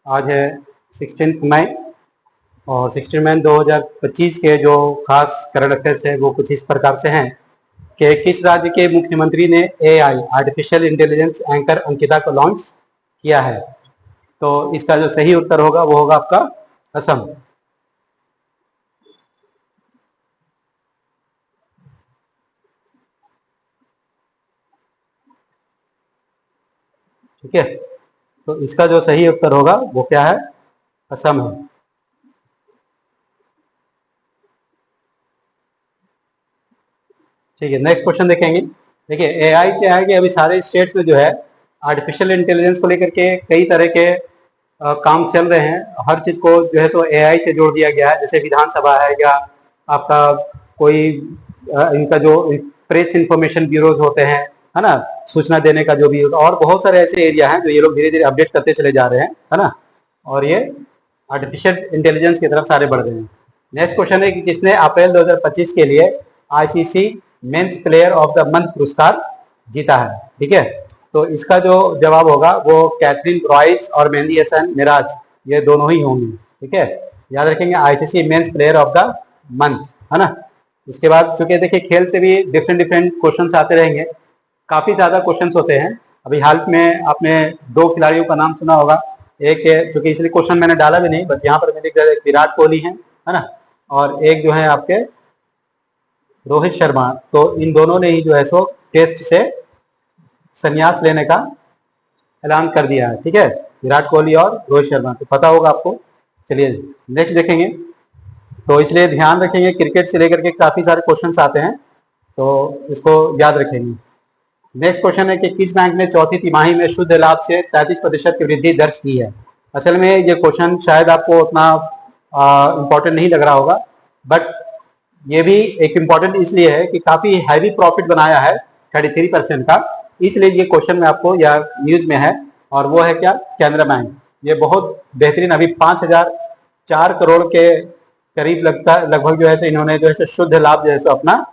आज है 16 मई और 16 मई 2025 के जो खास करंट अफेयर्स है वो कुछ इस प्रकार से हैं कि किस राज्य के मुख्यमंत्री ने AI artificial intelligence anchor Ankita को लॉन्च किया है। तो इसका जो सही उत्तर होगा वो होगा आपका असम। ठीक है, तो इसका जो सही उत्तर होगा वो क्या है, असम है। ठीक है, नेक्स्ट क्वेश्चन देखेंगे। देखिए AI क्या है कि अभी सारे स्टेट्स में जो है आर्टिफिशियल इंटेलिजेंस को लेकर के कई तरह के काम चल रहे हैं। हर चीज को जो है तो AI से जोड़ दिया गया है, जैसे विधानसभा है या आपका कोई इनका जो प्रेस इंफॉर्मेशन ब्यूरोज होते हैं, है ना, सूचना देने का जो भी, और बहुत सारे ऐसे एरिया हैं जो ये लोग धीरे धीरे अपडेट करते चले जा रहे हैं, है ना, और ये आर्टिफिशियल इंटेलिजेंस की तरफ सारे बढ़ रहे हैं। नेक्स्ट क्वेश्चन है कि किसने अप्रैल 2025 के लिए ICC men's player of the month पुरस्कार जीता है। ठीक है, तो इसका जो जवाब होगा वो कैथरीन रॉयस और मेहंदी हसन मिराज, ये दोनों ही होंगे। ठीक है, याद रखेंगे ICC men's player of the month, है ना। उसके बाद चूंकि देखिए खेल से भी डिफरेंट डिफरेंट क्वेश्चन आते रहेंगे, काफी ज्यादा क्वेश्चन होते हैं। अभी हाल में आपने 2 खिलाड़ियों का नाम सुना होगा, एक चूंकि इसलिए क्वेश्चन मैंने डाला भी नहीं, बट यहाँ पर मैंने विराट कोहली है ना, और एक जो है आपके रोहित शर्मा। तो इन दोनों ने ही जो है सो टेस्ट से संन्यास लेने का ऐलान कर दिया है। ठीक है, विराट कोहली और रोहित शर्मा, तो पता होगा आपको। चलिए नेक्स्ट देखेंगे, तो इसलिए ध्यान रखेंगे क्रिकेट से लेकर के काफी सारे क्वेश्चंस आते हैं, तो इसको याद रखेंगे। नेक्स्ट क्वेश्चन है कि किस बैंक ने चौथी तिमाही में शुद्ध लाभ से 33% की वृद्धि दर्ज की है। असल में ये क्वेश्चन शायद आपको उतना इम्पोर्टेंट नहीं लग रहा होगा, बट ये भी एक इम्पोर्टेंट इसलिए है कि काफी हैवी प्रॉफिट बनाया है 33% का, इसलिए ये क्वेश्चन में आपको या न्यूज में है, और वो है क्या, कैनरा बैंक। ये बहुत बेहतरीन, अभी 5,004 करोड़ के करीब लगभग जो है इन्होंने जो है शुद्ध लाभ जो है अपना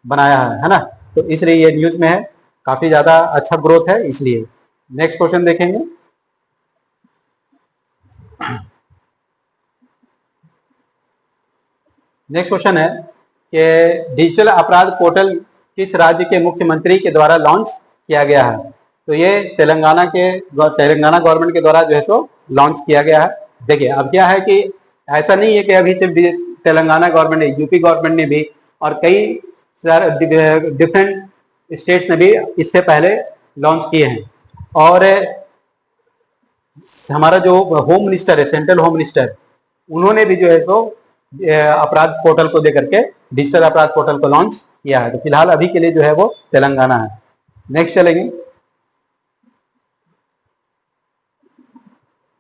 बनाया है ना, तो इसलिए ये न्यूज में है, काफी ज्यादा अच्छा ग्रोथ है इसलिए। नेक्स्ट क्वेश्चन देखेंगे। नेक्स्ट क्वेश्चन है कि डिजिटल अपराध पोर्टल किस राज्य के मुख्यमंत्री के द्वारा लॉन्च किया गया है। तो ये तेलंगाना गवर्नमेंट के द्वारा जो है सो लॉन्च किया गया है। देखिए अब क्या है कि ऐसा नहीं है कि अभी सिर्फ तेलंगाना गवर्नमेंट ने, यूपी गवर्नमेंट ने भी, और कई डिफरेंट स्टेट्स ने भी इससे पहले लॉन्च किए हैं। और हमारा जो होम मिनिस्टर है, सेंट्रल होम मिनिस्टर, उन्होंने भी जो है सो अपराध पोर्टल को देकर के डिजिटल अपराध पोर्टल को लॉन्च किया है। तो फिलहाल अभी के लिए जो है वो तेलंगाना है। नेक्स्ट चलेंगे,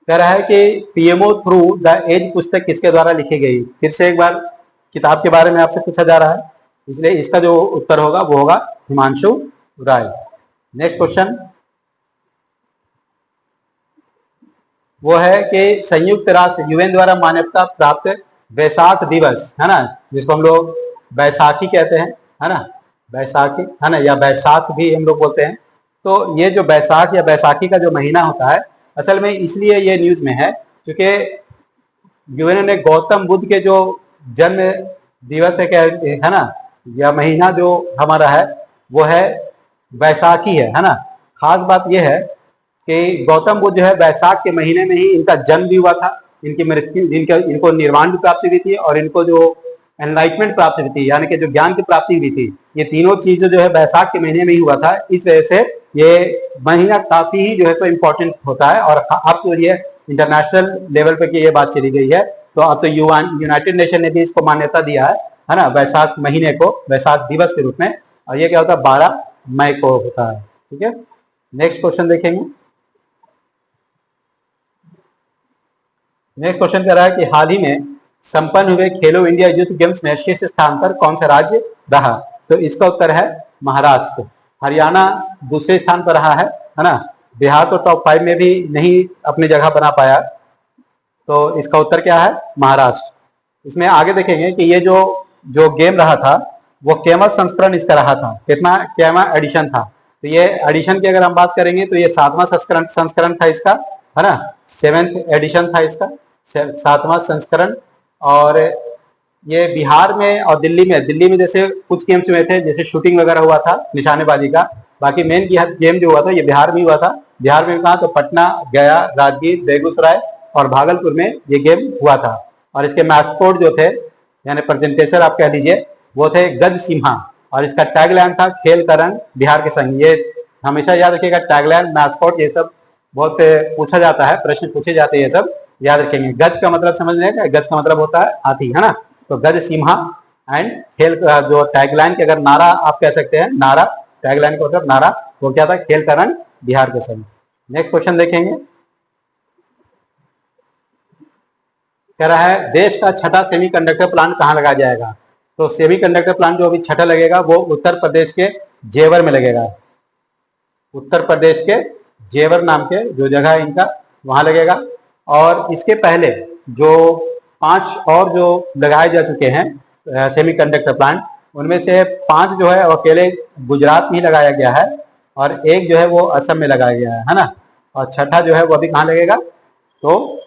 कह रहा है कि PMO थ्रू द एज पुस्तक किसके द्वारा लिखी गई। फिर से एक बार किताब के बारे में आपसे पूछा जा रहा है, इसलिए इसका जो उत्तर होगा वो होगा हिमांशु राय। नेक्स्ट क्वेश्चन वो है कि संयुक्त राष्ट्र UN द्वारा मान्यता प्राप्त वैसाख दिवस, है ना, जिसको हम लोग बैसाखी कहते हैं, है ना, बैसाखी, है ना, या बैसाख भी हम लोग बोलते हैं। तो ये जो बैसाख या बैसाखी का जो महीना होता है, असल में इसलिए ये न्यूज में है क्योंकि UN ने गौतम बुद्ध के जो जन्म दिवस है ना, या महीना जो हमारा है वो है बैसाखी है ना। खास बात यह है कि गौतम बुद्ध जो है बैसाख के महीने में ही इनका जन्म भी हुआ था, इनकी मृत्यु, इनको निर्वाण की प्राप्ति हुई थी, और इनको जो एनलाइटमेंट प्राप्त हुई थी, यानी कि जो ज्ञान की प्राप्ति हुई थी, ये तीनों चीजें जो है बैसाख के महीने में ही हुआ था। इस वजह से ये महीना काफी ही जो है तो इम्पोर्टेंट होता है, और अब तो ये इंटरनेशनल लेवल पे की ये बात चली गई है, तो अब तो यूनाइटेड नेशन ने भी इसको मान्यता दिया है ना, बैसाख महीने को बैसाख दिवस के रूप में, और ये क्या होता है 12 मई को होता है। ठीक है, नेक्स्ट क्वेश्चन देखेंगे। नेक्स्ट क्वेश्चन कह रहा है कि हाल ही में संपन्न हुए खेलो इंडिया यूथ गेम्स में शीर्ष स्थान पर कौन सा राज्य रहा। तो इसका उत्तर है महाराष्ट्र। हरियाणा दूसरे स्थान पर रहा है ना। बिहार तो टॉप 5 में भी नहीं अपनी जगह बना पाया, तो इसका उत्तर क्या है, महाराष्ट्र। इसमें आगे देखेंगे कि ये जो गेम रहा था वो केमा संस्करण इसका रहा था, कितना केमा एडिशन था। तो ये एडिशन की अगर हम बात करेंगे तो ये 7वां संस्करण था इसका, है ना, 7th एडिशन था इसका, 7वां संस्करण। और ये बिहार में और दिल्ली में जैसे कुछ गेम्स हुए थे, जैसे शूटिंग वगैरह हुआ था निशानेबाजी का, बाकी मेन गेम जो हुआ था ये बिहार में हुआ था। बिहार में कहा तो पटना, गया, राजगीर, बेगूसराय और भागलपुर में ये गेम हुआ था। और इसके मैस्कोट जो थे, यानी प्रेजेंटेशन आप कह लीजिए, वो थे गज सिम्हा। और इसका टैगलाइन था खेल का रंग बिहार के संग। ये हमेशा याद रखिएगा, टैगलाइन, मैस्कोट, ये सब बहुत पूछा जाता है, प्रश्न पूछे जाते हैं, ये सब याद रखेंगे। गज का मतलब समझ लेंगे, गज का मतलब होता है हाथी, है ना। तो गज सिम्हा एंड खेल का जो टैगलाइन के अगर नारा आप कह सकते हैं, नारा, टैगलाइन का मतलब नारा, वो क्या था, खेल का रंग बिहार के संग। नेक्स्ट क्वेश्चन देखेंगे, कह रहा है देश का छठा सेमीकंडक्टर प्लांट कहाँ लगाया जाएगा। तो सेमीकंडक्टर प्लांट जो अभी छठा लगेगा वो उत्तर प्रदेश के जेवर में लगेगा। उत्तर प्रदेश के जेवर नाम के जो जगह है इनका, वहां लगेगा। और इसके पहले जो 5 और जो लगाए जा चुके हैं सेमीकंडक्टर प्लांट, उनमें से 5 जो है वो अकेले गुजरात में ही लगाया गया है, और एक जो है वो असम में लगाया गया है ना। और छठा जो है वो अभी कहाँ लगेगा, तो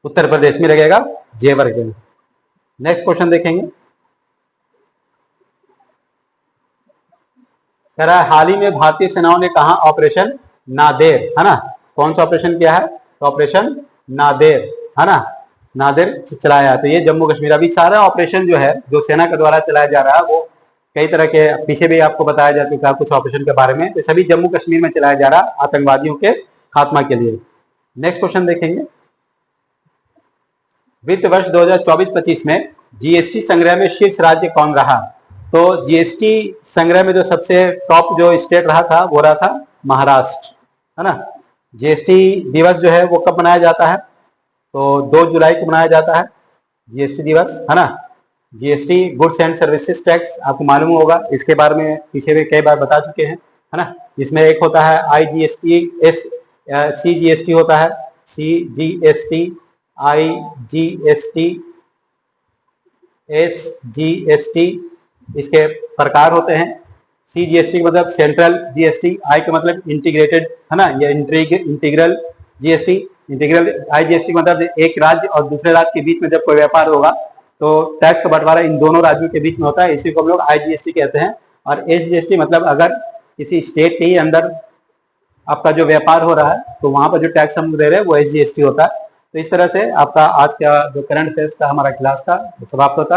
उत्तर प्रदेश में लगेगा, जेवर के। नेक्स्ट क्वेश्चन देखेंगे, कह रहा है हाल ही में भारतीय सेनाओं ने कहा ऑपरेशन नादेर, है ना। कौन सा ऑपरेशन किया है, तो ऑपरेशन नादेर, है ना, नादेर चलाया। तो ये जम्मू कश्मीर, अभी सारा ऑपरेशन जो है जो सेना के द्वारा चलाया जा रहा है, वो कई तरह के पीछे भी आपको बताया जा चुका है कुछ ऑपरेशन के बारे में, तो सभी जम्मू कश्मीर में चलाया जा रहा है आतंकवादियों के खात्मा के लिए। नेक्स्ट क्वेश्चन देखेंगे, वित्त वर्ष 2024-25 में जीएसटी संग्रह में शीर्ष राज्य कौन रहा। तो जीएसटी संग्रह में जो सबसे टॉप जो स्टेट रहा था वो रहा था महाराष्ट्र, है ना। जीएसटी दिवस जो है वो कब मनाया जाता है, तो 2 जुलाई को मनाया जाता है जीएसटी दिवस, है ना। GST goods and services tax आपको मालूम होगा, इसके बारे में पीछे भी कई बार बता चुके हैं, है ना। इसमें एक होता है IGST, CGST होता है, CGST, IGST, SGST, इसके प्रकार होते हैं। CGST का मतलब सेंट्रल जीएसटी, I का मतलब इंटीग्रेटेड, है ना, ये इंटीग्रल जीएसटी, इंटीग्रल। IGST का मतलब एक राज्य और दूसरे राज्य के बीच में जब कोई व्यापार होगा तो टैक्स का बंटवारा इन दोनों राज्यों के बीच में होता है, इसी को हम लोग IGST कहते हैं। और SGST मतलब अगर किसी स्टेट के ही अंदर आपका जो व्यापार हो रहा है तो वहां पर जो टैक्स हम दे रहे हैं वो SGST होता है। तो इस तरह से आपका आज का जो करंट अफेयर्स का हमारा क्लास था समाप्त होता है।